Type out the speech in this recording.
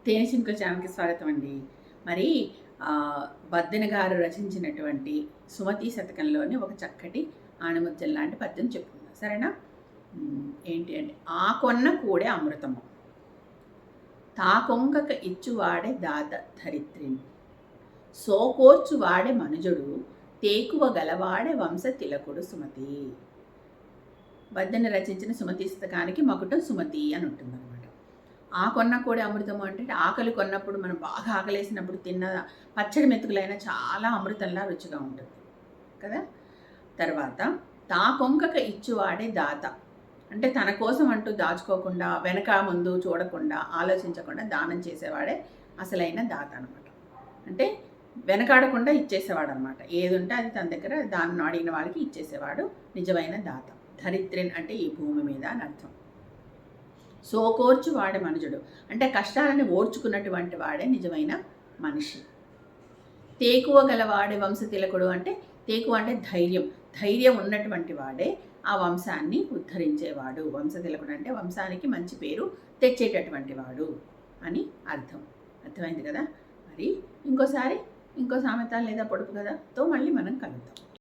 తేనె ఛానల్కి స్వాగతం అండి. మరి బద్దెన గారు రచించినటువంటి సుమతి శతకంలోని ఒక చక్కటి ఆణిముత్యం లాంటి పద్యం చెప్పుకుందాం, సరేనా? ఏంటి అంటే, ఆ కొన్న కూడే అమృతము, తా కొంగక ఇచ్చువాడే దాత ధరిత్రిని, సోకోర్చువాడే మనుజుడు, తేకువ గలవాడే వంశ తిలకుడు సుమతి. బద్దెన రచించిన సుమతి శతకానికి మకుటం సుమతి అని ఉంటుందన్నమాట. ఆ కొన్న కూడా అమృతము అంటే ఆకలి కొన్నప్పుడు, మనం బాగా ఆకలేసినప్పుడు తిన్న పచ్చడి మెతుకులైనా చాలా అమృతంలా రుచిగా ఉంటుంది కదా. తర్వాత తా కొంకక ఇచ్చువాడే దాత, అంటే తన కోసం అంటూ దాచుకోకుండా, వెనక ముందు చూడకుండా, ఆలోచించకుండా దానం చేసేవాడే అసలైన దాత అనమాట. అంటే వెనకాడకుండా ఇచ్చేసేవాడు అనమాట. ఏది ఉంటే అది తన దగ్గర దాన్ని అడిగిన వాళ్ళకి ఇచ్చేసేవాడు నిజమైన దాత. ధరిత్రిన్ అంటే ఈ భూమి మీద అని అర్థం. సోకోర్చు వాడే మనుజుడు అంటే కష్టాలని ఓర్చుకున్నటువంటి వాడే నిజమైన మనిషి. తేకువ గలవాడే వంశ తిలకుడు అంటే, తేకువ అంటే ధైర్యం ఉన్నటువంటి వాడే ఆ వంశాన్ని ఉద్ధరించేవాడు. వంశ తిలకుడు అంటే వంశానికి మంచి పేరు తెచ్చేటటువంటి వాడు అని అర్థం. అర్థమైంది కదా. మరి ఇంకో సామెత లేదా పొడుపు కథతో మళ్ళీ మనం కలుద్దాం.